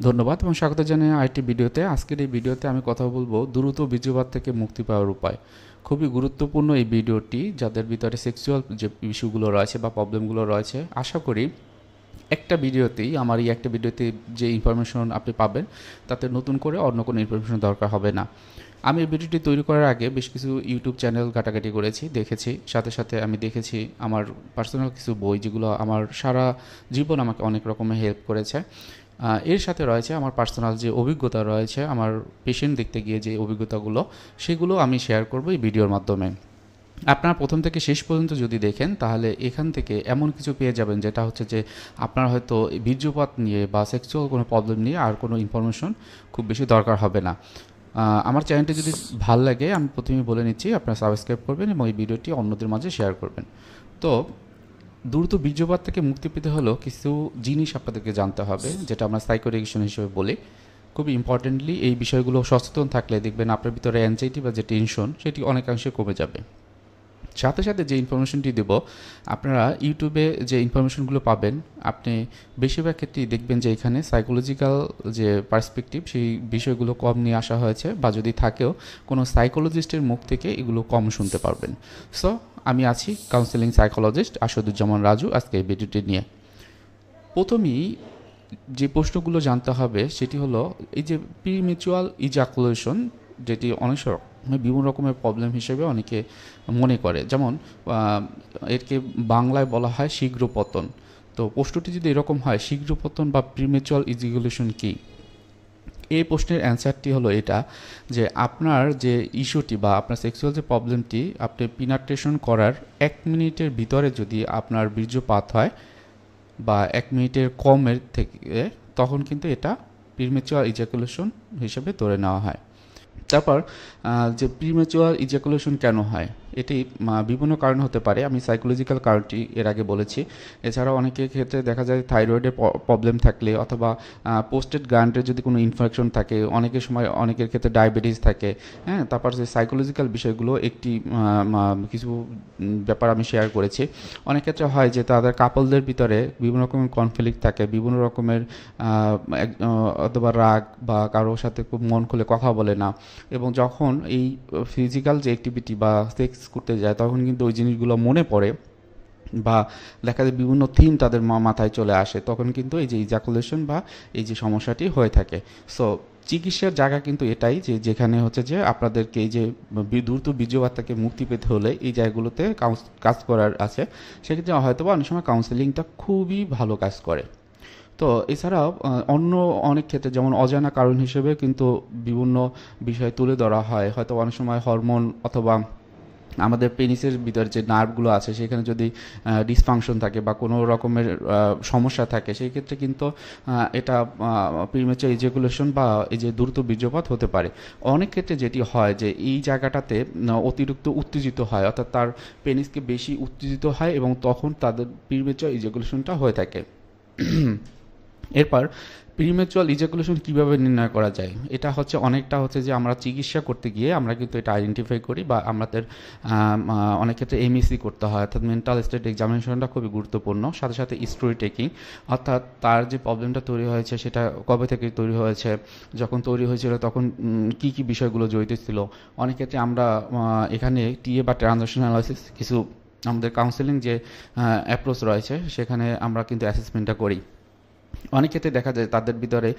ধন্যবাদ এবং স্বাগত জানাই আরেকটি ভিডিওতে। আজকের এই ভিডিওতে আমি কথা বলবো দ্রুত বীর্যপাত থেকে মুক্তি পাওয়ার উপায়। খুবই গুরুত্বপূর্ণ এই ভিডিওটি, যাদের ভিতরে সেক্সুয়াল যে ইস্যুগুলো রয়েছে বা প্রবলেমগুলো রয়েছে। আশা করি একটা ভিডিওতেই, আমার এই একটা ভিডিওতে যে ইনফরমেশন আপনি পাবেন, তাতে নতুন করে অন্য কোনো ইনফরমেশন দরকার হবে না। আমি এই ভিডিওটি তৈরি করার আগে বেশ কিছু ইউটিউব চ্যানেল ঘাটাঘাটি করেছি, দেখেছি। সাথে সাথে আমি দেখেছি আমার পার্সোনাল কিছু বই, যেগুলো আমার সারা জীবন আমাকে অনেক রকমের হেল্প করেছে। এর সাথে রয়েছে আমার পার্সোনাল যে অভিজ্ঞতা রয়েছে, আমার পেশেন্ট দেখতে গিয়ে যে অভিজ্ঞতাগুলো, সেগুলো আমি শেয়ার করব এই ভিডিওর মাধ্যমে। আপনারা প্রথম থেকে শেষ পর্যন্ত যদি দেখেন, তাহলে এখান থেকে এমন কিছু পেয়ে যাবেন যেটা হচ্ছে যে আপনার হয়তো বীর্যপাত নিয়ে বা সেক্সুয়াল কোনো প্রবলেম নিয়ে আর কোনো ইনফরমেশন খুব বেশি দরকার হবে না। আমার চ্যানেলটি যদি ভালো লাগে, আমি প্রথমেই বলে নিচ্ছি, আপনারা সাবস্ক্রাইব করবেন এবং এই ভিডিওটি অন্যদের মাঝে শেয়ার করবেন। তো দ্রুত বীর্যপাত থেকে মুক্তি পেতে হলেও কিছু জিনিস আপনাদেরকে জানতে হবে, যেটা আমরা সাইকো এডুকেশন হিসেবে বলি। খুবই ইম্পর্টেন্টলি এই বিষয়গুলো সচেতন থাকলে দেখবেন আপনার ভিতরে অ্যাংজাইটি বা যে টেনশন, সেটি অনেকাংশে কমে যাবে। সাথে সাথে যে ইনফরমেশনটি দেব, আপনারা ইউটিউবে যে ইনফরমেশনগুলো পাবেন, আপনি বেশিরভাগ ক্ষেত্রেই দেখবেন যে এখানে সাইকোলজিক্যাল যে পার্সপেক্টিভ, সেই বিষয়গুলো কম নিয়ে আসা হয়েছে, বা যদি থাকেও কোনো সাইকোলজিস্টের মুখ থেকে এগুলো কম শুনতে পারবেন। সো আমি আছি কাউন্সেলিং সাইকোলজিস্ট আসাদুজ্জামান রাজু, আজকে এই ভিডিওটি নিয়ে। প্রথমেই যে প্রশ্নগুলো জানতে হবে সেটি হলো এই যে প্রিম্যাচুয়াল ইজাকুলেশন, যেটি অনেক বিভিন্ন রকমের প্রবলেম হিসেবে অনেকে মনে করে। যেমন এরকে বাংলায় বলা হয় শীঘ্র পতন। তো প্রশ্নটি যদি এরকম হয়, শীঘ্র পতন বা প্রিম্যাচুয়াল ইজাকুলেশন কী? এই প্রশ্নের অ্যান্সারটি হলো এটা, যে আপনার যে ইস্যুটি বা আপনার সেক্সুয়াল যে প্রবলেমটি, আপনি পিনাট্রেশন করার 1 মিনিটের ভিতরে যদি আপনার বীর্যপাত হয় বা 1 মিনিটের কমের থেকে, তখন কিন্তু এটা প্রিম্যাচুয়ার ইজাকুলেশন হিসেবে ধরে নেওয়া হয়। তারপর যে প্রিম্যাচুয়ার ইজাকুলেশন কেন হয়, এটি বিভিন্ন কারণ হতে পারে। আমি সাইকোলজিক্যাল কারণটি এর আগে বলেছি। এছাড়াও অনেকের ক্ষেত্রে দেখা যায় থাইরয়েডের প্রবলেম থাকলে, অথবা পোস্টেড গ্ল্যান্ডের যদি কোনো ইনফেকশন থাকে, অনেকের সময় অনেকের ক্ষেত্রে ডায়াবেটিস থাকে। হ্যাঁ, তারপর যে সাইকোলজিক্যাল বিষয়গুলো, একটি কিছু ব্যাপার আমি শেয়ার করেছি। অনেক ক্ষেত্রে হয় যে তাদের কাপলদের ভিতরে বিভিন্ন রকমের কনফ্লিক্ট থাকে, বিভিন্ন রকমের অথবা রাগ, বা কারোর সাথে খুব মন খুলে কথা বলে না, এবং যখন এই ফিজিক্যাল যে অ্যাক্টিভিটি বা সেক্স করতে যায়, তখন কিন্তু ওই জিনিসগুলো মনে পড়ে, বা দেখা যায় বিভিন্ন থিম তাদের মাথায় চলে আসে, তখন কিন্তু এই যে ইজাকুলেশন বা এই যে সমস্যাটি হয়ে থাকে। সো চিকিৎসার জায়গা কিন্তু এটাই, যে যেখানে হচ্ছে যে আপনাদেরকে এই যে দ্রুত বীর্যপাত থেকে মুক্তি পেতে হলে এই জায়গাগুলোতে কাজ করার আছে। সেক্ষেত্রে হয়তো বা অনেক সময় কাউন্সেলিংটা খুবই ভালো কাজ করে। তো এছাড়াও অন্য অনেক ক্ষেত্রে, যেমন অজানা কারণ হিসেবে কিন্তু বিভিন্ন বিষয় তুলে ধরা হয়। হয়তো অনেক সময় হরমোন, অথবা আমাদের পেনিসের ভিতরে যে নার্ভগুলো আছে, সেখানে যদি ডিসফাংশন থাকে বা কোনো রকমের সমস্যা থাকে, সেই ক্ষেত্রে কিন্তু এটা প্রিম্যাচুর ইজাকুলেশন বা এই যে দ্রুত বীর্যপাত হতে পারে। অনেক ক্ষেত্রে যেটি হয় যে এই জায়গাটাতে অতিরিক্ত উত্তেজিত হয়, অর্থাৎ তার পেনিসকে বেশি উত্তেজিত হয়, এবং তখন তাদের প্রিম্যাচুর ইজাকুলেশনটা হয়ে থাকে। এরপর প্রিম্যাচুয়াল ইজাকুলেশন কীভাবে নির্ণয় করা যায়, এটা হচ্ছে অনেকটা হচ্ছে যে আমরা চিকিৎসা করতে গিয়ে আমরা কিন্তু এটা আইডেন্টিফাই করি, বা আমাদের অনেক ক্ষেত্রে এমইসি করতে হয়, অর্থাৎ মেন্টাল স্টেট এক্সামিনেশনটা খুবই গুরুত্বপূর্ণ। সাথে সাথে হিস্টরি টেকিং, অর্থাৎ তার যে প্রবলেমটা তৈরি হয়েছে সেটা কবে থেকে তৈরি হয়েছে, যখন তৈরি হয়েছিল তখন কী কী বিষয়গুলো জড়িত ছিল। অনেক ক্ষেত্রে আমরা এখানে টিএ বা ট্রানজাকশন অ্যানালাইসিস, কিছু আমাদের কাউন্সেলিং যে অ্যাপ্রোচ রয়েছে, সেখানে আমরা কিন্তু অ্যাসেসমেন্টটা করি। অনেক ক্ষেত্রে দেখা যায় তাদের ভিতরে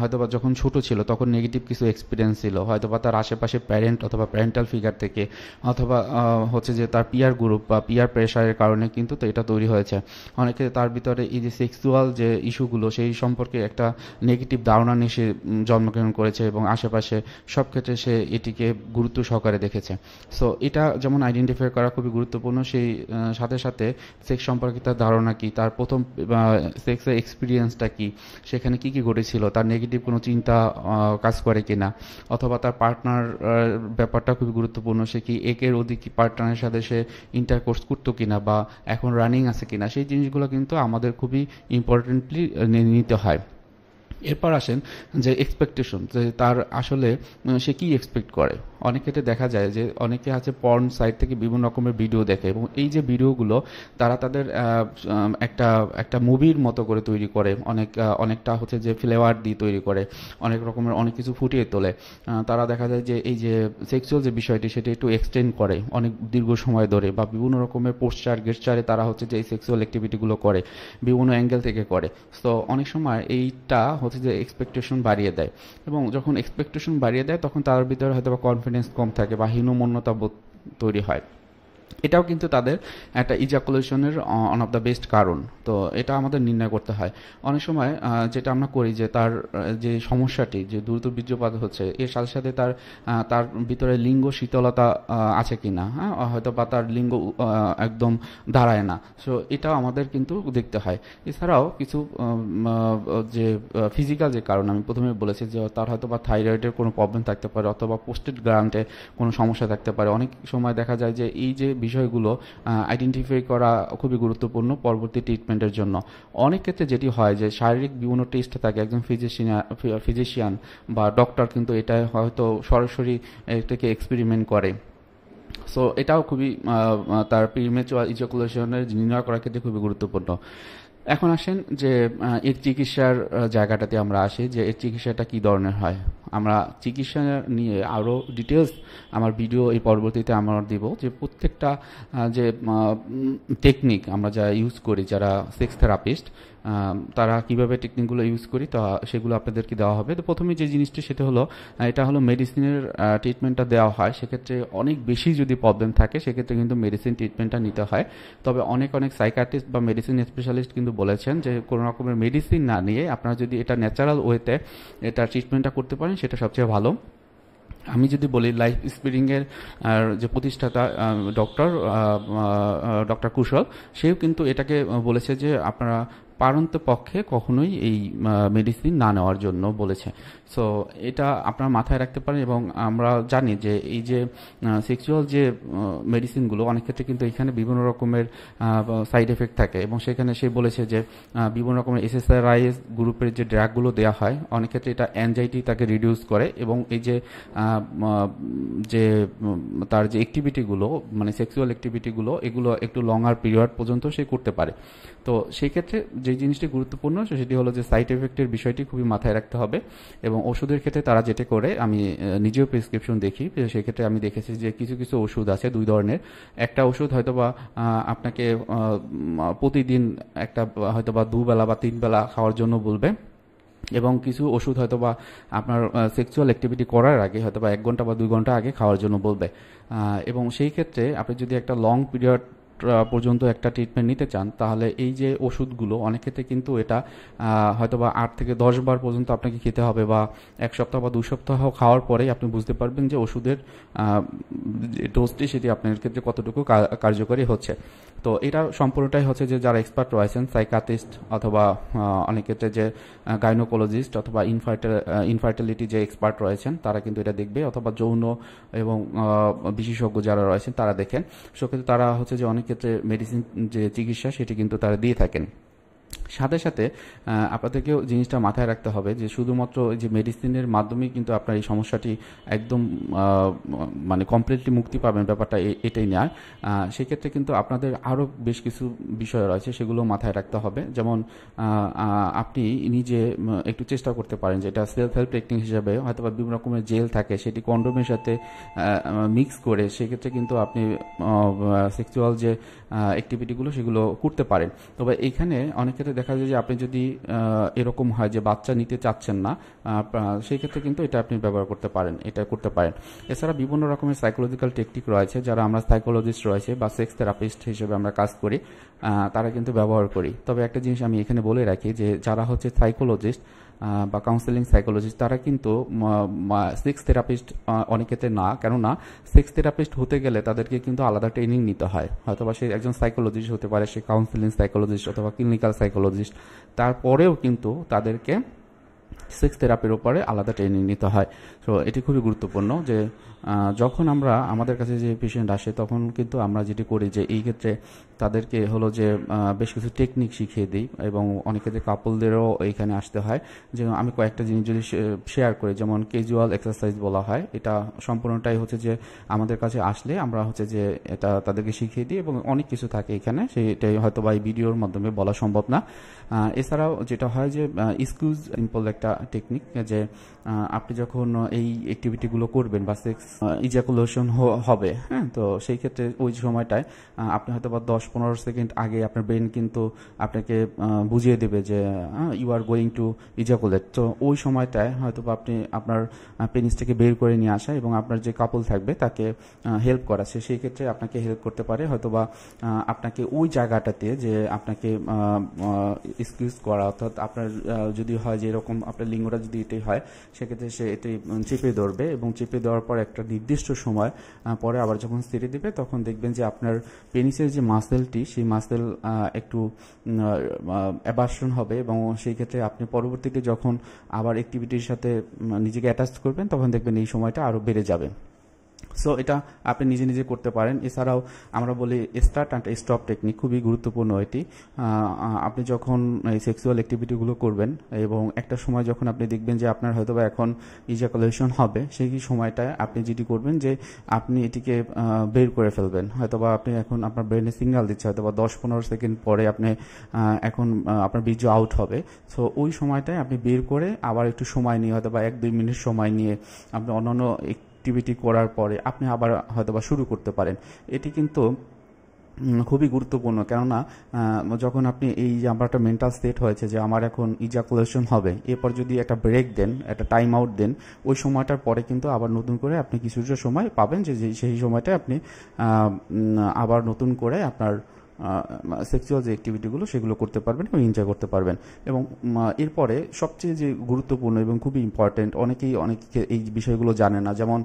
হয়তোবা যখন ছোট ছিল তখন নেগেটিভ কিছু এক্সপিরিয়েন্স ছিল, হয়তোবা তার আশেপাশে প্যারেন্ট অথবা প্যারেন্টাল ফিগার থেকে, অথবা হচ্ছে যে তার পিয়ার গ্রুপ বা পিয়ার প্রেশারের কারণে কিন্তু তো এটা তৈরি হয়েছে। অনেকে তার ভিতরে এই যে সেক্সুয়াল যে ইস্যুগুলো, সেই সম্পর্কে একটা নেগেটিভ ধারণা নিয়ে সে জন্মগ্রহণ করেছে, এবং আশেপাশে সব ক্ষেত্রে সে এটিকে গুরুত্ব সহকারে দেখেছে। সো এটা যেমন আইডেন্টিফাই করা খুবই গুরুত্বপূর্ণ। সেই সাথে সাথে সেক্স সম্পর্কে তার ধারণা কী, তার প্রথম সেক্সের এক্সপিরিয়েন্স কি, সেখানে কি কি ঘটেছিল, তার নেগেটিভ কোনো চিন্তা কাজ করে কিনা, অথবা তার পার্টনার ব্যাপারটা খুবই গুরুত্বপূর্ণ। সে কি একের অধিক পার্টনারের সাথে সে ইন্টারকোর্স করতো কিনা, বা এখন রানিং আছে কিনা, সেই জিনিসগুলো কিন্তু আমাদের খুবই ইম্পর্টেন্টলি নিতে হয়। এরপর আসেন যে এক্সপেকটেশন, যে তার আসলে সে কি এক্সপেক্ট করে। অনেক ক্ষেত্রে দেখা যায় যে অনেকে আছে পর্ন সাইট থেকে বিভিন্ন রকমের ভিডিও দেখে, এবং এই যে ভিডিওগুলো তারা তাদের একটা একটা মুভির মতো করে তৈরি করে, অনেকটা হচ্ছে যে ফ্লেভার দিয়ে তৈরি করে, অনেক রকমের অনেক কিছু ফুটিয়ে তোলে। তারা দেখা যায় যে এই যে সেক্সুয়াল যে বিষয়টি সেটা একটু এক্সটেন্ড করে অনেক দীর্ঘ সময় ধরে, বা বিভিন্ন রকমের পোস্টার গেস্টারে তারা হচ্ছে যে এই সেক্সুয়াল অ্যাক্টিভিটিগুলো করে, বিভিন্ন অ্যাঙ্গেল থেকে করে। তো অনেক সময় এইটা হচ্ছে যে এক্সপেকটেশন বাড়িয়ে দেয়, এবং যখন এক্সপেকটেশন বাড়িয়ে দেয় তখন তার ভিতরে হয়তো বা কনফিডেন্স কম থাকে বা হীনমন্যতা বোধ তৈরি হয়। এটাও কিন্তু তাদের একটা ইজাকুলেশনের ওয়ান অফ দ্য বেস্ট কারণ। তো এটা আমাদের নির্ণয় করতে হয়। অনেক সময় যেটা আমরা করি যে তার যে সমস্যাটি যে দ্রুত বীর্যপাত হচ্ছে, এর সাথে সাথে তার তার ভিতরে লিঙ্গ শীতলতা আছে কিনা, হ্যাঁ, হয়তো বা তার লিঙ্গ একদম দাঁড়ায় না। সো এটাও আমাদের কিন্তু দেখতে হয়। এছাড়াও কিছু যে ফিজিক্যাল যে কারণ আমি প্রথমে বলেছি, যে তার হয়তো বা থাইরয়েডের কোনো প্রবলেম থাকতে পারে, অথবা পোস্টেড গ্ল্যান্ডে কোনো সমস্যা থাকতে পারে। অনেক সময় দেখা যায় যে এই যে বিষয়গুলো আইডেন্টিফাই করা খুবই গুরুত্বপূর্ণ পরবর্তী ট্রিটমেন্টের জন্য। অনেক ক্ষেত্রে যেটি হয় যে শারীরিক বিভিন্ন টেস্ট থাকে, একজন ফিজিশিয়ান বা ডক্টর কিন্তু এটা হয়তো সরাসরি এটাকে এক্সপেরিমেন্ট করে। সো এটাও খুবই তার প্রিমেচুয়ার ইজাকুলেশনের নির্ণয় করার ক্ষেত্রে খুবই গুরুত্বপূর্ণ। এখন আসেন যে এর চিকিৎসার জায়গাটাতে আমরা আসি, যে এর চিকিৎসাটা কী ধরনের হয়। আমরা চিকিৎসা নিয়ে আরও ডিটেলস আমার ভিডিও এই পরবর্তীতে আমরা দিব, যে প্রত্যেকটা যে টেকনিক আমরা যা ইউজ করি, যারা সেক্স থেরাপিস্ট তারা কীভাবে টেকনিকগুলো ইউজ করি, তা সেগুলো আপনাদেরকে দেওয়া হবে। তো প্রথমে যে জিনিসটি সেটা হলো, এটা হলো মেডিসিনের ট্রিটমেন্টটা দেওয়া হয়। সেক্ষেত্রে অনেক বেশি যদি প্রবলেম থাকে সেক্ষেত্রে কিন্তু মেডিসিন ট্রিটমেন্টটা নিতে হয়। তবে অনেক সাইকিয়াট্রিস্ট বা মেডিসিন স্পেশালিস্ট কিন্তু বলেছেন যে কোনো রকমের মেডিসিন না নিয়ে আপনারা যদি এটা ন্যাচারাল ওয়েতে এটা ট্রিটমেন্টটা করতে পারেন সেটা সবচেয়ে ভালো। আমি যদি বলি লাইফ স্পিরিংয়ের যে প্রতিষ্ঠাতা ডক্টর কুশল, সেও কিন্তু এটাকে বলেছে যে আপনারা পারন্ত পক্ষে কখনোই এই মেডিসিন না নেওয়ার জন্য বলেছে। সো এটা আপনারা মাথায় রাখতে পারেন। এবং আমরা জানি যে এই যে সেক্সুয়াল যে মেডিসিনগুলো অনেক ক্ষেত্রে কিন্তু এখানে বিভিন্ন রকমের সাইড এফেক্ট থাকে, এবং সেখানে সে বলেছে যে বিভিন্ন রকমের SSRIs গ্রুপের যে ড্রাগগুলো দেওয়া হয় অনেক ক্ষেত্রে এটা অ্যাংজাইটি তাকে রিডিউস করে, এবং এই যে যে তার যে অ্যাক্টিভিটিগুলো মানে সেক্সুয়াল অ্যাক্টিভিটিগুলো এগুলো একটু লঙ্গার পিরিয়ড পর্যন্ত সে করতে পারে। তো সেই ক্ষেত্রে যে জিনিসটি গুরুত্বপূর্ণ সেটি হলো যে সাইড এফেক্টের বিষয়টি খুবই মাথায় রাখতে হবে। এবং ওষুধের ক্ষেত্রে তারা যেটা করে, আমি নিজেও প্রেসক্রিপশন দেখি, সেক্ষেত্রে আমি দেখেছি যে কিছু কিছু ওষুধ আছে দুই ধরনের। একটা ওষুধ হয়তোবা আপনাকে প্রতিদিন একটা হয়তোবা দুবেলা বা তিন বেলা খাওয়ার জন্য বলবে, এবং কিছু ওষুধ হয়তোবা আপনার সেক্সুয়াল অ্যাক্টিভিটি করার আগে হয়তোবা 1 ঘন্টা বা 2 ঘন্টা আগে খাওয়ার জন্য বলবে। এবং সেই ক্ষেত্রে আপনি যদি একটা লং পিরিয়ড পর্যন্ত একটা ট্রিটমেন্ট নিতে চান, তাহলে এই যে ওষুধগুলো অনেক ক্ষেত্রে কিন্তু এটা হয়তোবা 8 থেকে 10 বার পর্যন্ত আপনাকে খেতে হবে, বা 1 সপ্তাহ বা 2 সপ্তাহ খাওয়ার পরেই আপনি বুঝতে পারবেন যে ওষুধের যে ডোজটি সেটি আপনার ক্ষেত্রে কতটুকু কার্যকরী হচ্ছে। তো এটা সম্পূর্ণটাই হচ্ছে যে যারা এক্সপার্ট রয়েছেন, সাইকিয়াট্রিস্ট অথবা অনেক ক্ষেত্রে যে গাইনোকোলজিস্ট অথবা ইনফার্টিলিটি যে এক্সপার্ট রয়েছেন তারা কিন্তু এটা দেখবে, অথবা যৌন এবং বিশেষজ্ঞ যারা রয়েছেন তারা দেখেন। সেক্ষেত্রে তারা হচ্ছে যে অনেক ক্ষেত্রে মেডিসিন যে চিকিৎসা সেটি কিন্তু তারা দিয়ে থাকেন। সাথে সাথে আপনাদেরকেও জিনিসটা মাথায় রাখতে হবে যে শুধুমাত্র যে মেডিসিনের মাধ্যমেই কিন্তু আপনার এই সমস্যাটি একদম মানে কমপ্লিটলি মুক্তি পাবেন, ব্যাপারটা এটাই নয়। সেক্ষেত্রে কিন্তু আপনাদের আরও বেশ কিছু বিষয় রয়েছে, সেগুলো মাথায় রাখতে হবে। যেমন আপনি নিজে একটু চেষ্টা করতে পারেন যে এটা সেলফ হেল্প টেকনিক হিসাবে হয়তো বা বিভিন্ন রকমের জেল থাকে সেটি কন্ডোমের সাথে মিক্স করে সেক্ষেত্রে কিন্তু আপনি সেক্সুয়াল যে অ্যাক্টিভিটিগুলো সেগুলো করতে পারেন। তবে এইখানে অনেক ক্ষেত্রে দেখা যায় যে আপনি যদি এরকম হয় যে বাচ্চা নিতে চাচ্ছেন না, সেই ক্ষেত্রে কিন্তু এটা আপনি ব্যবহার করতে পারেন, এটা করতে পারেন। এছাড়া বিভিন্ন রকমের সাইকোলজিক্যাল টেকনিক রয়েছে, যারা আমরা সাইকোলজিস্ট রয়েছে বা সেক্স থেরাপিস্ট হিসেবে আমরা কাজ করি, তারা কিন্তু ব্যবহার করি। তবে একটা জিনিস আমি এখানে বলে রাখি যে যারা হচ্ছে সাইকোলজিস্ট বা কাউন্সেলিং সাইকোলজিস্ট তারা কিন্তু সেক্স থেরাপিস্ট অনেক ক্ষেত্রে না, কেননা সেক্স থেরাপিস্ট হতে গেলে তাদেরকে কিন্তু আলাদা ট্রেনিং নিতে হয়। হয়তোবা সে একজন সাইকোলজিস্ট হতে পারে, সে কাউন্সেলিং সাইকোলজিস্ট অথবা ক্লিনিক্যাল সাইকোলজিস্ট, তারপরেও কিন্তু তাদেরকে সেক্স থেরাপির উপরে আলাদা ট্রেনিং নিতে হয়। তো এটি খুবই গুরুত্বপূর্ণ যে যখন আমরা আমাদের কাছে যে পেশেন্ট আসে তখন কিন্তু আমরা যেটি করি যে এই ক্ষেত্রে তাদেরকে হলো যে বেশ কিছু টেকনিক শিখিয়ে দিই এবং অনেক ক্ষেত্রে কাপলদেরও এইখানে আসতে হয়। যে আমি কয়েকটা জিনিস যদি শেয়ার করি, যেমন ক্যাজুয়াল এক্সারসাইজ বলা হয়, এটা সম্পূর্ণটাই হচ্ছে যে আমাদের কাছে আসলে আমরা হচ্ছে যে এটা তাদেরকে শিখিয়ে দিই এবং অনেক কিছু থাকে এখানে, সেটাই হয়তো বা এই ভিডিওর মাধ্যমে বলা সম্ভব না। এছাড়াও যেটা হয় যে স্কুজ সিম্পল একটা টেকনিক, যে আপনি যখন এই অ্যাক্টিভিটিগুলো করবেন বা সেক্স ইজাকুলেশন হবে, হ্যাঁ, তো সেই ক্ষেত্রে ওই সময়টায় আপনি হয়তো বা 10-15 সেকেন্ড আগে আপনার ব্রেন কিন্তু আপনাকে বুঝিয়ে দেবে যে you are going to ejaculate. তো ওই সময়টায় হয়তো বা আপনি আপনার পেনিসটাকে বের করে নিয়ে আসা এবং আপনার যে কাপল থাকবে তাকে হেল্প করা, সেই ক্ষেত্রে আপনাকে হেল্প করতে পারে। হয়তো বা আপনাকে ওই জায়গাটাতে যে আপনাকে স্কুইজ করা, অর্থাৎ আপনার যদি হয় যে এরকম আপনার লিঙ্গটা যদি এটাই হয়, সেক্ষেত্রে সে এটি চেপে ধরবে এবং চেপে দেওয়ার পর একটা নির্দিষ্ট সময় পরে আবার যখন ছেড়ে দেবে তখন দেখবেন যে আপনার পেনিসের যে মাসেলটি, সেই মাসেল একটু অ্যাবার্শন হবে এবং সেই ক্ষেত্রে আপনি পরবর্তীতে যখন আবার অ্যাক্টিভিটির সাথে নিজেকে অ্যাটাচ করবেন তখন দেখবেন এই সময়টা আরও বেড়ে যাবে। সো এটা আপনি নিজে নিজে করতে পারেন। এছাড়াও আমরা বলি স্টার্ট অ্যান্ড স্টপ টেকনিক, খুবই গুরুত্বপূর্ণ এটি। আপনি যখন এই সেক্সুয়াল অ্যাক্টিভিটিগুলো করবেন এবং একটা সময় যখন আপনি দেখবেন যে আপনার হয়তো বা এখন ইজাকুলেশন হবে, সেই সময়টায় আপনি যেটি করবেন যে আপনি এটিকে বের করে ফেলবেন। হয়তো বা আপনি এখন আপনার ব্রেনে সিগন্যাল দিচ্ছে হয়তো বা 10-15 সেকেন্ড পরে আপনি এখন আপনার বীর্য আউট হবে। সো ওই সময়টায় আপনি বের করে আবার একটু সময় নিয়ে হয়তো বা 1-2 মিনিট সময় নিয়ে আপনি অন্যান্য অ্যাক্টিভিটি করার পরে আপনি আবার হয়তো বা শুরু করতে পারেন। এটি কিন্তু খুবই গুরুত্বপূর্ণ, কেননা যখন আপনি এই যে আমার একটা মেন্টাল স্টেট হয়েছে যে আমার এখন ইজাকুলেশন হবে, এরপর যদি একটা ব্রেক দেন, একটা টাইম আউট দেন, ওই সময়টার পরে কিন্তু আবার নতুন করে আপনি কিছুটা সময় পাবেন যে সেই সময়টা আপনি আবার নতুন করে আপনার সেক্সুয়াল যে অ্যাক্টিভিটিগুলো সেগুলো করতে পারবেন এবং এনজয় করতে পারবেন। এবং এরপরে সবচেয়ে যে গুরুত্বপূর্ণ এবং খুবই ইম্পর্টেন্ট, অনেকে এই বিষয়গুলো জানে না। যেমন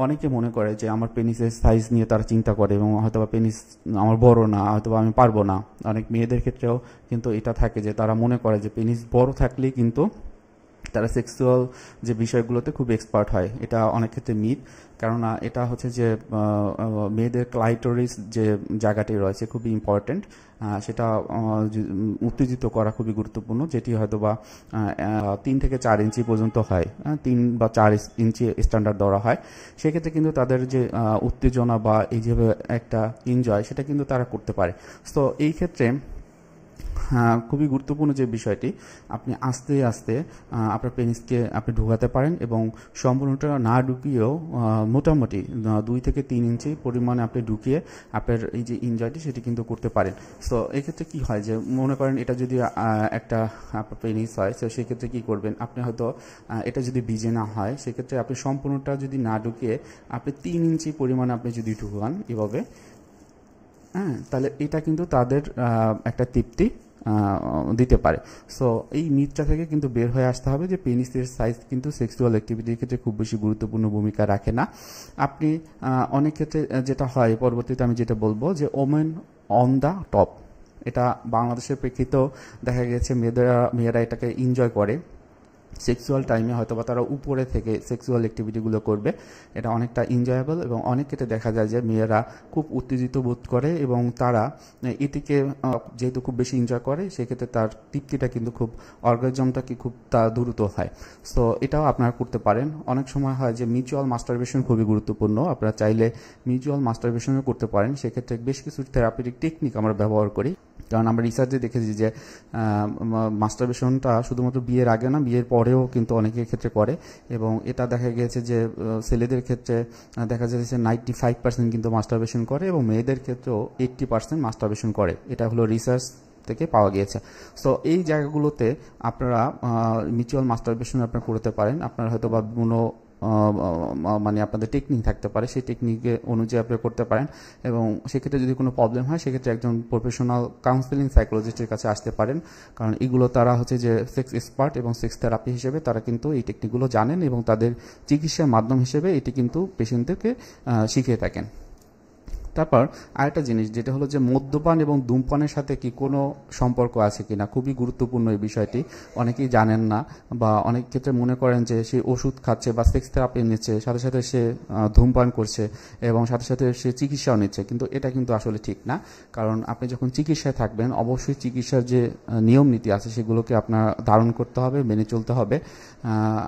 অনেকে মনে করে যে আমার পেনিসের সাইজ নিয়ে তারা চিন্তা করে এবং হয়তো বা পেনিস আমার বড় না, হয়তো বা আমি পারবো না। অনেক মেয়েদের ক্ষেত্রেও কিন্তু এটা থাকে যে তারা মনে করে যে পেনিস বড় থাকলেই কিন্তু তারা সেক্সুয়াল যে বিষয়গুলোতে খুব এক্সপার্ট হয়। এটা অনেক ক্ষেত্রে মিথ, কেননা এটা হচ্ছে যে মেয়েদের ক্লাইটোরিস যে জায়গাটি রয়েছে খুবই ইম্পর্টেন্ট, সেটা উত্তেজিত করা খুবই গুরুত্বপূর্ণ, যেটি হয়তো বা 3 থেকে 4 ইঞ্চি পর্যন্ত হয়, 3 বা 4 ইঞ্চি স্ট্যান্ডার্ড ধরা হয়। সেক্ষেত্রে কিন্তু তাদের যে উত্তেজনা বা এই যে একটা এনজয়, সেটা কিন্তু তারা করতে পারে। তো এই ক্ষেত্রে খুবই গুরুত্বপূর্ণ যে বিষয়টি, আপনি আস্তে আস্তে আপনার পেনিসকে আপনি ঢুকাতে পারেন এবং সম্পূর্ণটা না ঢুকিয়েও মোটামুটি 2 থেকে 3 ইঞ্চি পরিমাণে আপনি ঢুকিয়ে আপনার এই যে এনজয়টি সেটি কিন্তু করতে পারেন। সো এক্ষেত্রে কী হয় যে মনে করেন এটা যদি একটা আপনার পেনিস হয়, তো সেক্ষেত্রে কী করবেন, আপনি হয়তো এটা যদি ভিজে না হয়, সেক্ষেত্রে আপনি সম্পূর্ণটা যদি না ঢুকিয়ে আপনি 3 ইঞ্চি পরিমাণে আপনি যদি ঢুকান এভাবে, হ্যাঁ, তাহলে এটা কিন্তু তাদের একটা তৃপ্তি দিতে পারে। সো এই মিথটা থেকে কিন্তু বের হয়ে আসতে হবে যে পেনিসের সাইজ কিন্তু সেক্সুয়াল অ্যাক্টিভিটির ক্ষেত্রে খুব বেশি গুরুত্বপূর্ণ ভূমিকা রাখে না। আপনি অনেক ক্ষেত্রে যেটা হয়, পরবর্তীতে আমি যেটা বলবো যে ওমেন অন দ্য টপ, এটা বাংলাদেশের প্রেক্ষিতেও দেখা গেছে মেয়েরা এটাকে এনজয় করে। সেক্সুয়াল টাইমে হয়তো বা তারা উপরে থেকে সেক্সুয়াল অ্যাক্টিভিটিগুলো করবে, এটা অনেকটা এনজয়েবল এবং অনেক ক্ষেত্রে দেখা যায় যে মেয়েরা খুব উত্তেজিত বোধ করে এবং তারা এটিকে যেহেতু খুব বেশি এনজয় করে, সেক্ষেত্রে তার তৃপ্তিটা কিন্তু খুব, অর্গাজমটা কি খুব দ্রুত হয়। সো এটাও আপনারা করতে পারেন। অনেক সময় হয় যে মিউচুয়াল মাস্টারবেশন খুবই গুরুত্বপূর্ণ, আপনারা চাইলে মিউচুয়াল মাস্টারবেশনও করতে পারেন। সেক্ষেত্রে বেশ কিছু থেরাপিউটিক টেকনিক আমরা ব্যবহার করি, কারণ আমরা রিসার্চে দেখেছি যে মাস্টারবেশনটা শুধুমাত্র বিয়ের আগে না, বিয়ের পরেও কিন্তু অনেকের ক্ষেত্রে করে এবং এটা দেখা গিয়েছে যে ছেলেদের ক্ষেত্রে দেখা যাচ্ছে 95% কিন্তু মাস্টারবেশন করে এবং মেয়েদের ক্ষেত্রেও 80% মাস্টারবেশন করে। এটা হলো রিসার্চ থেকে পাওয়া গিয়েছে। সো এই জায়গাগুলোতে আপনারা মিউচুয়াল মাস্টারবেশন আপনারা করতে পারেন। আপনারা হয়তো বা বিভিন্ন মানে আপনাদের টেকনিক থাকতে পারে, সেই টেকনিকে অনুযায়ী আপনি করতে পারেন এবং সেক্ষেত্রে যদি কোনো প্রবলেম হয় সেক্ষেত্রে একজন প্রফেশনাল কাউন্সেলিং সাইকোলজিস্টের কাছে আসতে পারেন, কারণ এগুলো তারা হচ্ছে যে সেক্স এক্সপার্ট এবং সেক্স থেরাপি হিসেবে তারা কিন্তু এই টেকনিকগুলো জানেন এবং তাদের চিকিৎসার মাধ্যম হিসেবে এটি কিন্তু পেশেন্টদেরকে শিখিয়ে থাকেন। তারপর আরেকটা জিনিস যেটা হলো যে মদ্যপান এবং ধূমপানের সাথে কি কোনো সম্পর্ক আছে কিনা, খুবই গুরুত্বপূর্ণ এই বিষয়টি। অনেকেই জানেন না বা অনেক ক্ষেত্রে মনে করেন যে সে ওষুধ খাচ্ছে বা সেক্স থেরাপি নিচ্ছে, সাথে সাথে সে ধূমপান করছে এবং সাথে সাথে সে চিকিৎসাও নিচ্ছে, কিন্তু এটা কিন্তু আসলে ঠিক না। কারণ আপনি যখন চিকিৎসায় থাকবেন অবশ্যই চিকিৎসার যে নিয়ম নীতি আছে সেগুলোকে আপনার ধারণ করতে হবে, মেনে চলতে হবে।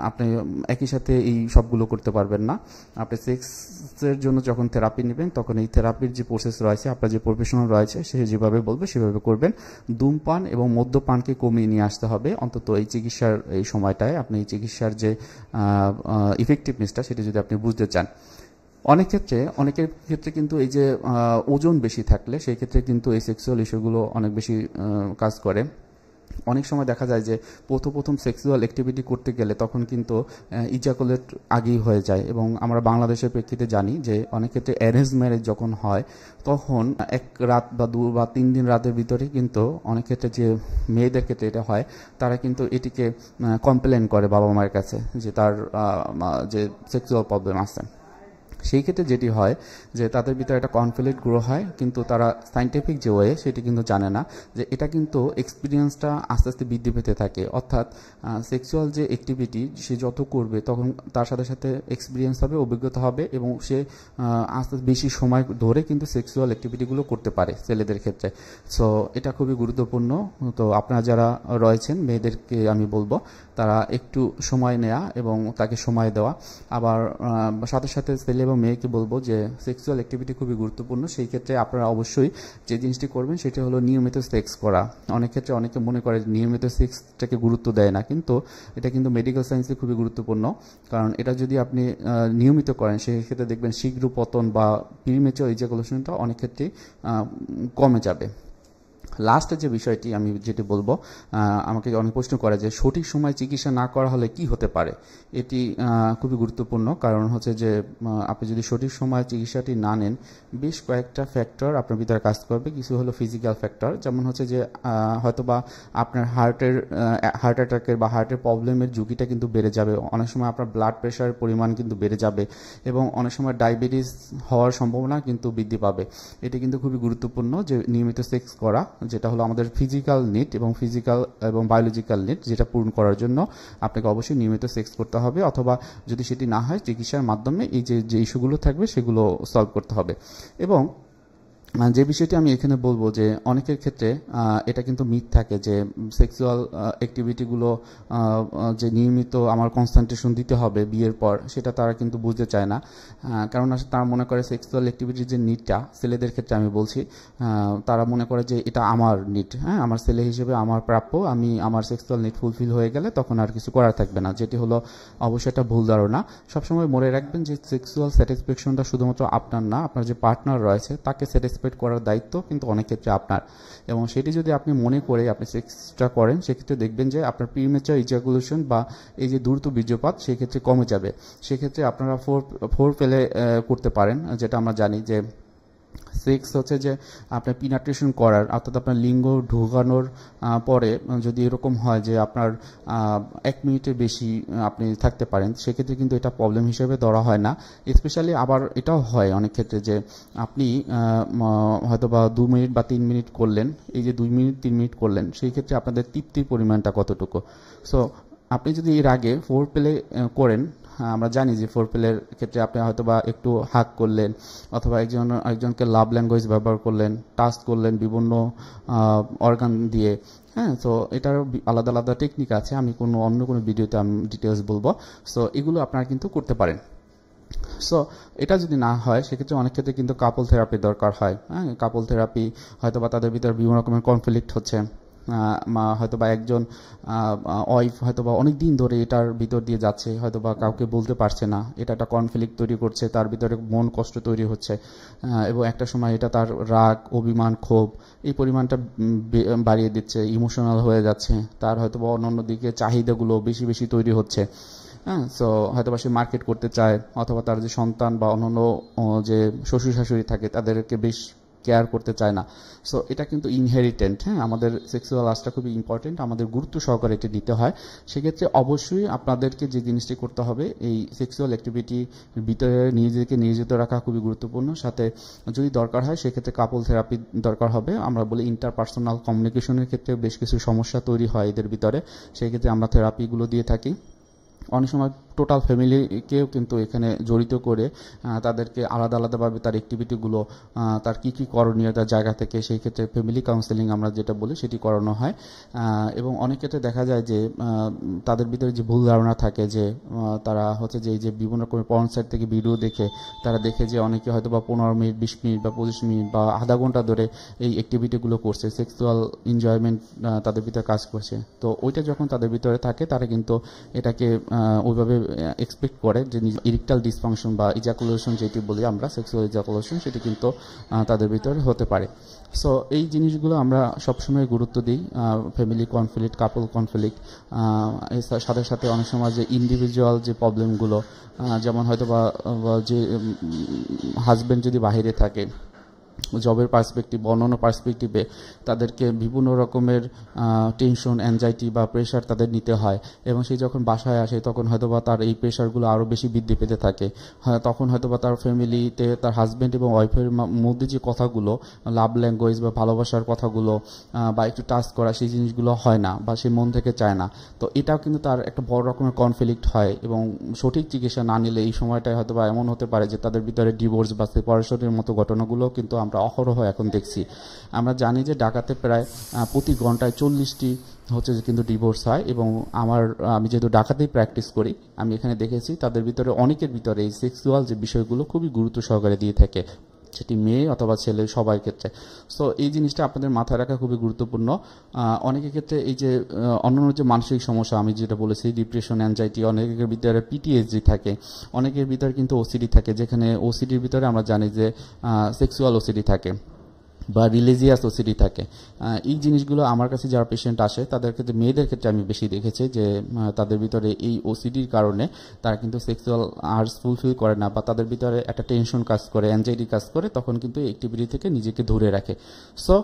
আপনি একই সাথে এই সবগুলো করতে পারবেন না। আপনি সেক্সের জন্য যখন থেরাপি নেবেন তখন এই থেরাপির যে প্রসেস রয়েছে, আপনার যে প্রফেশনাল রয়েছে সে যেভাবে বলবে সেভাবে করবেন। ধূমপান এবং মদ্যপানকে কমিয়ে নিয়ে আসতে হবে অন্তত এই চিকিৎসার এই সময়টায়। আপনি এই চিকিৎসার যে ইফেক্টিভনেসটা সেটা যদি আপনি বুঝতে চান। অনেকের ক্ষেত্রে কিন্তু এই যে ওজন বেশি থাকলে সেই ক্ষেত্রে কিন্তু এই সেক্সুয়াল ইস্যুগুলো অনেক বেশি কাজ করে। অনেক সময় দেখা যায় যে প্রথম সেক্সুয়াল অ্যাক্টিভিটি করতে গেলে তখন কিন্তু ইজাকুলেট আগেই হয়ে যায়, এবং আমরা বাংলাদেশের প্রেক্ষিতে জানি যে অনেক ক্ষেত্রে অ্যারেঞ্জ ম্যারেজ যখন হয় তখন 1 রাত বা 2 বা 3 দিন রাতের ভিতরে কিন্তু অনেক ক্ষেত্রে যে মেয়েদের ক্ষেত্রে এটা হয়, তারা কিন্তু এটিকে কমপ্লেন করে বাবা মায়ের কাছে যে তার যে সেক্সুয়াল প্রবলেম আছে। সেই ক্ষেত্রে যেটি হয় যে তাদের ভিতরে একটা কনফ্লিক্ট গ্রো হয়, কিন্তু তারা সায়েন্টিফিক যে ওয়ে সেটি কিন্তু জানে না যে এটা কিন্তু এক্সপিরিয়েন্সটা আস্তে আস্তে বৃদ্ধি পেতে থাকে। অর্থাৎ সেক্সুয়াল যে অ্যাক্টিভিটি সে যত করবে তখন তার সাথে সাথে এক্সপিরিয়েন্স হবে, অভিজ্ঞতা হবে, এবং সে আস্তে বেশি সময় ধরে কিন্তু সেক্সুয়াল অ্যাক্টিভিটিগুলো করতে পারে ছেলেদের ক্ষেত্রে। সো এটা খুবই গুরুত্বপূর্ণ। তো আপনারা যারা রয়েছেন মেয়েদেরকে আমি বলবো তারা একটু সময় নেওয়া এবং তাকে সময় দেওয়া। আবার সাথে সাথে ছেলে এবং মেয়েকে বলবো যে সেক্সুয়াল অ্যাক্টিভিটি খুবই গুরুত্বপূর্ণ। সেই ক্ষেত্রে আপনারা অবশ্যই যে জিনিসটি করবেন সেটা হলো নিয়মিত সেক্স করা। অনেক ক্ষেত্রে অনেকে মনে করে নিয়মিত সেক্সটাকে গুরুত্ব দেয় না, কিন্তু এটা কিন্তু মেডিকেল সায়েন্সে খুবই গুরুত্বপূর্ণ। কারণ এটা যদি আপনি নিয়মিত করেন সেই ক্ষেত্রে দেখবেন শীঘ্র পতন বা প্রিম্যাচুর ইজাকুলেশনটা অনেক ক্ষেত্রেই কমে যাবে। লাস্টে যে বিষয়টি আমি যেটি বলবো, আমাকে অনেক প্রশ্ন করে যে সঠিক সময় চিকিৎসা না করা হলে কি হতে পারে। এটি খুবই গুরুত্বপূর্ণ, কারণ হচ্ছে যে আপনি যদি সঠিক সময় চিকিৎসাটি না নেন বেশ কয়েকটা ফ্যাক্টর আপনার ভিতরে কাজ করবে। কিছু হলো ফিজিক্যাল ফ্যাক্টর, যেমন হচ্ছে যে হয়তোবা আপনার হার্ট অ্যাটাকের বা হার্টের প্রবলেমের ঝুঁকিটা কিন্তু বেড়ে যাবে। অনেক সময় আপনার ব্লাড প্রেশারের পরিমাণ কিন্তু বেড়ে যাবে, এবং অনেক সময় ডায়াবেটিস হওয়ার সম্ভাবনা কিন্তু বৃদ্ধি পাবে। এটি কিন্তু খুবই গুরুত্বপূর্ণ যে নিয়মিত সেক্স করা, যেটা হলো আমাদের ফিজিক্যাল নিড এবং বায়োলজিক্যাল নিড, যেটা পূরণ করার জন্য আপনাকে অবশ্যই নিয়মিত সেক্স করতে হবে, অথবা যদি সেটি না হয় চিকিৎসার মাধ্যমে এই যে ইস্যুগুলো থাকবে সেগুলো সলভ করতে হবে। এবং যে বিষয়টি আমি এখানে বলবো যে অনেকের ক্ষেত্রে এটা কিন্তু মিথ থাকে যে সেক্সুয়াল অ্যাক্টিভিটিগুলো যে নিয়মিত আমার কনসেন্ট্রেশন দিতে হবে বিয়ের পর, সেটা তারা কিন্তু বুঝতে চায় না। কারণ তারা মনে করে সেক্সুয়াল অ্যাক্টিভিটির যে নিডটা, ছেলেদের ক্ষেত্রে আমি বলছি, তারা মনে করে যে এটা আমার নিড, হ্যাঁ আমার ছেলে হিসেবে আমার প্রাপ্য, আমি আমার সেক্সুয়াল নিড ফুলফিল হয়ে গেলে তখন আর কিছু করার থাকবে না, যেটি হলো অবশ্যই একটা ভুল ধারণা। সবসময় মনে রাখবেন যে সেক্সুয়াল স্যাটিসফ্যাকশনটা শুধুমাত্র আপনার না, আপনার যে পার্টনার রয়েছে তাকে স্যাটিসফাইড করার দায়িত্ব কিন্তু অনেক ক্ষেত্রে আপনার। এবং সেটি যদি আপনি মনে করে আপনি সেক্সটা করেন সেক্ষেত্রে দেখবেন যে আপনার প্রিম্যাচার ইজাকুলেশন বা এই যে দ্রুত বীর্যপাত সেক্ষেত্রে কমে যাবে। সেক্ষেত্রে আপনারা ফোর পেলে করতে পারেন, যেটা আমরা জানি যে সেক্স হচ্ছে যে আপনার পিনাট্রেশন করার, অর্থাৎ আপনার লিঙ্গ ঢোকানোর পরে যদি এরকম হয় যে আপনার 1 মিনিটের বেশি আপনি থাকতে পারেন, সেক্ষেত্রে কিন্তু এটা প্রবলেম হিসেবে ধরা হয় না। স্পেশালি আবার এটাও হয় অনেক ক্ষেত্রে যে আপনি হয়তো বা 2 মিনিট বা 3 মিনিট করলেন, এই যে 2 মিনিট 3 মিনিট করলেন সেই ক্ষেত্রে আপনাদের তৃপ্তির পরিমাণটা কতটুকু। সো আপনি যদি এর আগে ফোর প্লে করেন, আমরা জানি যে ফোর প্লের ক্ষেত্রে আপনি হয়তো বা একটু হাগ করলেন, অথবা একজনকে লাভ ল্যাঙ্গুয়েজ ব্যবহার করলেন, টাচ করলেন বিভিন্ন অর্গান দিয়ে, হ্যাঁ। তো এটার আলাদা আলাদা টেকনিক আছে, আমি অন্য কোনো ভিডিওতে আমি ডিটেলস বলবো। সো এগুলো আপনারা কিন্তু করতে পারেন। সো এটা যদি না হয় সেক্ষেত্রে অনেক ক্ষেত্রে কিন্তু কাপল থেরাপি দরকার হয়, হ্যাঁ। কাপল থেরাপি হয়তো বা তাদের ভিতরে বিভিন্ন রকমের কনফ্লিক্ট হচ্ছে, হয়তো বা একজন ওয়াইফ হয়তো বা অনেক দিন ধরে এটার ভিতর দিয়ে যাচ্ছে, হয়তো বা কাউকে বলতে পারছে না, এটা একটা কনফ্লিক্ট তৈরি করছে, তার ভিতরে মন কষ্ট তৈরি হচ্ছে, এবং একটা সময় এটা তার রাগ, অভিমান, ক্ষোভ এই পরিমাণটা বাড়িয়ে দিচ্ছে, ইমোশনাল হয়ে যাচ্ছে, তার হয়তো বা অন্যান্য দিকে চাহিদাগুলো বেশি বেশি তৈরি হচ্ছে, হ্যাঁ। সো হয়তো বা সে মার্কেট করতে চায়, অথবা তার যে সন্তান বা অন্যান্য যে শ্বশুর শাশুড়ি থাকে তাদেরকে বেশ কেয়ার করতে চায় না। সো এটা কিন্তু ইনহেরিটেন্ট, হ্যাঁ, আমাদের সেক্সুয়াল আর্জটা খুবই ইম্পর্টেন্ট, আমাদের গুরুত্ব সহকারে এটি নিতে হয়। সেক্ষেত্রে অবশ্যই আপনাদেরকে যে জিনিসটি করতে হবে, এই সেক্সুয়াল অ্যাক্টিভিটির ভিতরে নিজেকে নিয়োজিত রাখা খুবই গুরুত্বপূর্ণ। সাথে যদি দরকার হয় সেক্ষেত্রে কাপল থেরাপি দরকার হবে। আমরা বলি ইন্টারপার্সোনাল কমিউনিকেশনের ক্ষেত্রে বেশ কিছু সমস্যা তৈরি হয় এদের ভিতরে, সেই ক্ষেত্রে আমরা থেরাপিগুলো দিয়ে থাকি। অনেক সময় টোটাল ফ্যামিলিকেও কিন্তু এখানে জড়িত করে তাদেরকে আলাদা আলাদাভাবে তার অ্যাক্টিভিটিগুলো, তার কী কী করণীয় তার জায়গা থেকে, সেই ক্ষেত্রে ফ্যামিলি কাউন্সেলিং আমরা যেটা বলি সেটি করানো হয়। এবং অনেক ক্ষেত্রে দেখা যায় যে তাদের ভিতরে যে ভুল ধারণা থাকে যে তারা হচ্ছে যে এই যে বিভিন্ন রকমের পর্ন সাইট থেকে ভিডিও দেখে তারা দেখে যে অনেকে হয়তো বা 15 মিনিট, 20 মিনিট বা 25 মিনিট বা আধা ঘন্টা ধরে এই অ্যাক্টিভিটিগুলো করছে, সেক্সুয়াল এনজয়মেন্ট তাদের ভিতরে কাজ করছে। তো ওইটা যখন তাদের ভিতরে থাকে তারা কিন্তু এটাকে ওইভাবে এক্সপেক্ট করে যে ইরেকটাইল ডিসফাংশন বা ইজাকুলেশন যেটি বলি আমরা, সেক্সুয়াল ইজাকুলেশন, সেটি কিন্তু তাদের ভিতরে হতে পারে। সো এই জিনিসগুলো আমরা সবসময় গুরুত্ব দিই। ফ্যামিলি কনফ্লিক্ট, কাপল কনফ্লিক্ট, এর সাথে সাথে অনেক সময় যে ইন্ডিভিজুয়াল যে প্রবলেমগুলো, যেমন হয়তো বা যে হাজব্যান্ড যদি বাইরে থাকে, জবের পার্সপেক্টিভ, অন্যান্য পার্সপেক্টিভে তাদেরকে বিভিন্ন রকমের টেনশন, অ্যাংজাইটি বা প্রেশার তাদের নিতে হয়, এবং সে যখন বাসায় আসে তখন হয়তোবা তার এই প্রেশারগুলো আরও বেশি বৃদ্ধি পেতে থাকে। তখন হয়তোবা তার ফ্যামিলিতে তার হাজব্যান্ড এবং ওয়াইফের মধ্যে যে কথাগুলো, লাভ ল্যাঙ্গুয়েজ বা ভালোবাসার কথাগুলো বা একটু টাচ করা, সেই জিনিসগুলো হয় না বা সে মন থেকে চায় না। তো এটাও কিন্তু তার একটা বড় রকমের কনফ্লিক্ট হয়, এবং সঠিক চিকিৎসা না নিলে এই সময়টায় হয়তোবা এমন হতে পারে যে তাদের ভিতরে ডিভোর্স বা সেপারেশনের মতো ঘটনাগুলো কিন্তু আমরা অহরহ এখন দেখছি। আমরা জানি যে ঢাকাতে প্রায় প্রতি ঘন্টায় 40টি হচ্ছে যে কিন্তু ডিভোর্স হয়, এবং আমি যেহেতু ঢাকাতেই প্র্যাকটিস করি, আমি এখানে দেখেছি তাদের ভিতরে অনেকের ভিতরে এই সেক্সুয়াল যে বিষয়গুলো খুবই গুরুত্ব সহকারে দিয়ে থাকে, সেটি মেয়ে অথবা ছেলে সবার ক্ষেত্রে। সো এই জিনিসটা আপনাদের মাথায় রাখা খুবই গুরুত্বপূর্ণ। অনেকের ক্ষেত্রে এই যে অন্যান্য যে মানসিক সমস্যা আমি যেটা বলেছি, ডিপ্রেশন, অ্যাংজাইটি, অনেকের ভিতরে পিটিএসডি থাকে, অনেকের ভিতরে কিন্তু ওসিডি থাকে, যেখানে ওসিডির ভিতরে আমরা জানি যে সেক্সুয়াল ওসিডি থাকে বা রিলিজিয়াস ওসিডি থাকে। এই জিনিসগুলো আমার কাছে যারা পেশেন্ট আসে তাদের ক্ষেত্রে, মেয়েদের ক্ষেত্রে আমি বেশি দেখেছি যে তাদের ভিতরে এই ওসিডির কারণে তারা কিন্তু সেক্সুয়াল আর্জ ফুলফিল করে না, বা তাদের ভিতরে একটা টেনশন কাজ করে, অ্যাংজাইটি কাজ করে, তখন কিন্তু এই অ্যাক্টিভিটি থেকে নিজেকে ধরে রাখে। সো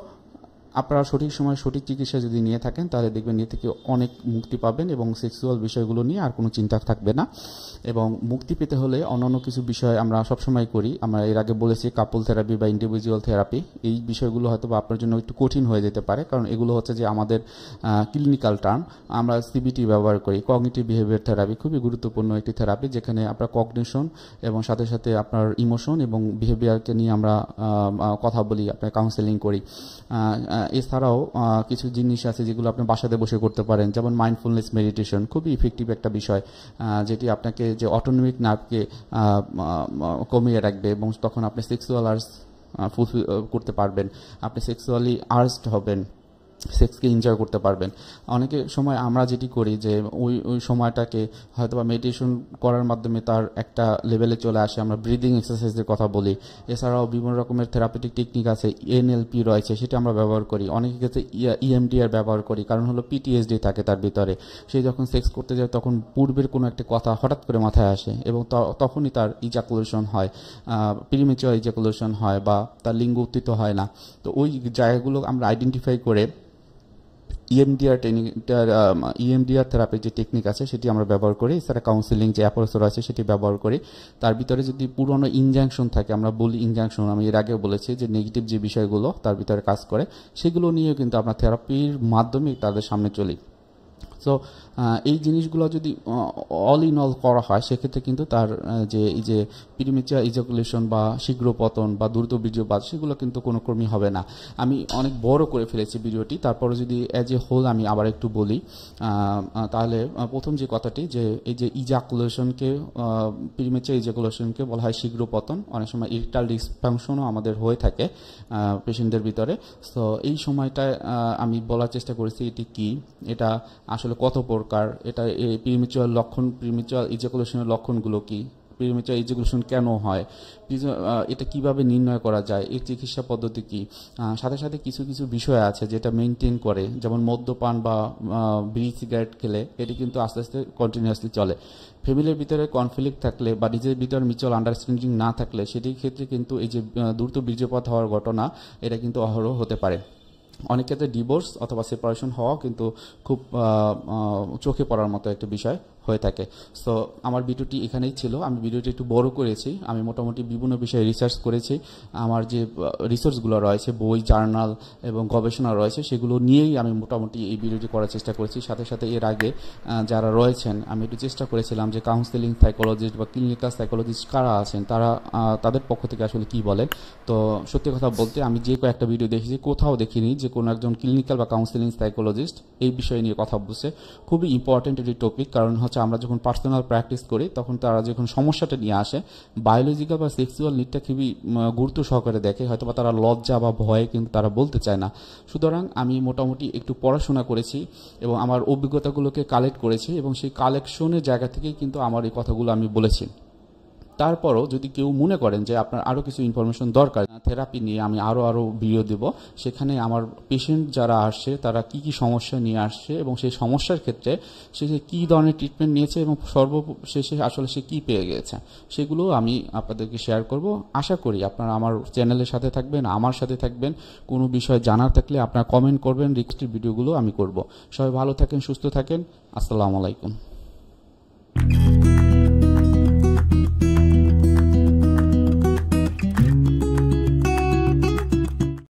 আপনারা সঠিক সময় সঠিক চিকিৎসা যদি নিয়ে থাকেন তাহলে দেখবেন এ থেকে অনেক মুক্তি পাবেন, এবং সেক্সুয়াল বিষয়গুলো নিয়ে আর কোনো চিন্তা থাকবে না। এবং মুক্তি পেতে হলে অন্যান্য কিছু বিষয় আমরা সবসময় করি। আমরা এর আগে বলেছি কাপল থেরাপি বা ইন্ডিভিজুয়াল থেরাপি, এই বিষয়গুলো হয়তো বা আপনার জন্য একটু কঠিন হয়ে যেতে পারে, কারণ এগুলো হচ্ছে যে আমাদের ক্লিনিক্যাল টার্ম। আমরা সিবিটি ব্যবহার করি, কগনিটিভ বিহেভিয়ার থেরাপি, খুবই গুরুত্বপূর্ণ একটি থেরাপি, যেখানে আপনার কগনিশন এবং সাথে সাথে আপনার ইমোশন এবং বিহেভিয়ারকে নিয়ে আমরা কথা বলি, আপনার কাউন্সেলিং করি। এছাড়াও কিছু জিনিস আছে যেগুলো আপনি বাসাতে বসে করতে পারেন, যেমন মাইন্ডফুলনেস মেডিটেশন, খুবই ইফেক্টিভ একটা বিষয়, যেটি আপনাকে যে অটোনমিক নার্ভকে কমিয়ে রাখবে, এবং তখন আপনি সেক্সুয়াল আর্জ ফুলফিল করতে পারবেন, আপনি সেক্সুয়ালি আর্জড হবেন, সেক্সকে এনজয় করতে পারবেন। অনেকে সময় আমরা যেটি করি যে ওই সময়টাকে হয়তো বা মেডিটেশন করার মাধ্যমে তার একটা লেভেলে চলে আসে। আমরা ব্রিদিং এক্সারসাইজের কথা বলি, এছাড়াও বিভিন্ন রকমের থেরাপিউটিক টেকনিক আছে, এনএলপি রয়েছে, সেটা আমরা ব্যবহার করি। অনেকের ক্ষেত্রে ইএমডিআর ব্যবহার করি, কারণ হলো পিটিএসডি থাকে তার ভিতরে, সে যখন সেক্স করতে যায় তখন পূর্বের কোনো একটা কথা হঠাৎ করে মাথায় আসে, এবং তখনই তার ইজাকুলেশন হয়, প্রিমেচুয়ার ইজাকুলেশন হয়, বা তার লিঙ্গ উত্থিত হয় না। তো ওই জায়গাগুলো আমরা আইডেন্টিফাই করে ইএমডিআর থেরাপির যে টেকনিক আছে সেটি আমরা ব্যবহার করি। এছাড়া কাউন্সিলিং যে অ্যাপ্রোচ আছে সেটি ব্যবহার করি। তার ভিতরে যদি পুরনো ইনজাংশন থাকে, আমরা বলি ইনজাংশন, আমি এর আগেও বলেছি যে নেগেটিভ যে বিষয়গুলো তার ভিতরে কাজ করে, সেগুলো নিয়েও কিন্তু আমরা থেরাপির মাধ্যমে তাদের সামনে চলি। সো এই জিনিসগুলো যদি অল ইন অল করা হয় সেক্ষেত্রে কিন্তু তার এই যে প্রিমেচুয়ার ইজাকুলেশন বা শীঘ্র পতন বা দ্রুত বীর্যপাত, সেগুলো কিন্তু কোনো ক্রমই হবে না। আমি অনেক বড় করে ফেলেছি ভিডিওটি, তারপরে যদি অ্যাজ এ হোল আমি আবার একটু বলি, তাহলে প্রথম যে কথাটি, যে এই যে ইজাকুলেশনকে, প্রিমেচুয়ার ইজাকুলেশনকে বলা হয় শীঘ্র পতন। অনেক সময় ইরেকটাইল ডিসফাংশনও আমাদের হয়ে থাকে পেশেন্টদের ভিতরে। সো এই সময়টায় আমি বলার চেষ্টা করেছি এটি কি, এটা আসলে কত প্রকার, এটা প্রিমেচুয়ার লক্ষণ, প্রিমেচুয়ার ইজাকুলেশনের লক্ষণগুলো কি, প্রিমেচার ইজাকুলেশন কেন হয়, এটা কিভাবে নির্ণয় করা যায়, এর চিকিৎসা পদ্ধতি কী, সাথে সাথে কিছু কিছু বিষয় আছে যেটা মেনটেন করে, যেমন মদ্যপান বা বিড়ি সিগারেট খেলে এটি কিন্তু আস্তে আস্তে কন্টিনিউয়াসলি চলে। ফ্যামিলির ভিতরে কনফ্লিক্ট থাকলে বা নিজের ভিতরে মিউচুয়াল আন্ডারস্ট্যান্ডিং না থাকলে সেটির ক্ষেত্রে কিন্তু এই যে দ্রুত বীর্যপাত হওয়ার ঘটনা এটা কিন্তু অহরহ হতে পারে। অনেক ক্ষেত্রে ডিভোর্স অথবা সেপারেশন হওয়া কিন্তু খুব চোখে পড়ার মতো একটা বিষয় হয়ে থাকে। সো আমার ভিডিওটি এখানেই ছিল। আমি ভিডিওটি একটু বড় করেছি। আমি মোটামুটি বিভিন্ন বিষয়ে রিসার্চ করেছি। আমার যে রিসোর্সগুলো রয়েছে, বই, জার্নাল এবং গবেষণা রয়েছে, সেগুলো নিয়েই আমি মোটামুটি এই ভিডিওটি করার চেষ্টা করেছি। সাথে সাথে এর আগে যারা রয়েছেন আমি একটু চেষ্টা করেছিলাম যে কাউন্সেলিং সাইকোলজিস্ট বা ক্লিনিক্যাল সাইকোলজিস্ট কারা আছেন তারা তাদের পক্ষ থেকে আসলে কি বলেন। তো সত্যি কথা বলতে আমি যে কয়েকটা ভিডিও দেখেছি কোথাও দেখিনি যে কোনো একজন ক্লিনিক্যাল বা কাউন্সেলিং সাইকোলজিস্ট এই বিষয় নিয়ে কথা বলছে। খুবই ইম্পর্টেন্ট একটি টপিক, কারণ হচ্ছে আমরা যখন পার্সোনাল প্র্যাকটিস করি তখন তারা যখন সমস্যাটা নিয়ে আসে বায়োলজিক্যাল বা সেক্সুয়াল নিডটা খুবই গুরুত্ব সহকারে দেখে, হয়তো বা তারা লজ্জা বা ভয়ে কিন্তু তারা বলতে চায় না। সুতরাং আমি মোটামুটি একটু পড়াশোনা করেছি এবং আমার অভিজ্ঞতাগুলোকে কালেক্ট করেছি এবং সেই কালেকশনের জায়গা থেকেই কিন্তু আমার এই কথাগুলো আমি বলেছি। তারপরও যদি কেউ মনে করেন যে আপনার আরও কিছু ইনফরমেশন দরকার, থেরাপি নিয়ে আমি আরও ভিডিও দেব, সেখানে আমার পেশেন্ট যারা আসছে তারা কি কি সমস্যা নিয়ে আসছে এবং সেই সমস্যার ক্ষেত্রে সে কী ধরনের ট্রিটমেন্ট নিয়েছে এবং সর্বশেষে আসলে সে কী পেয়ে গেছে সেগুলো আমি আপনাদেরকে শেয়ার করব। আশা করি আপনারা আমার চ্যানেলের সাথে থাকবেন, আমার সাথে থাকবেন। কোনো বিষয় জানার থাকলে আপনারা কমেন্ট করবেন, রিকোয়েস্টেড ভিডিওগুলো আমি করব। সবাই ভালো থাকেন, সুস্থ থাকেন। আসসালামু আলাইকুম।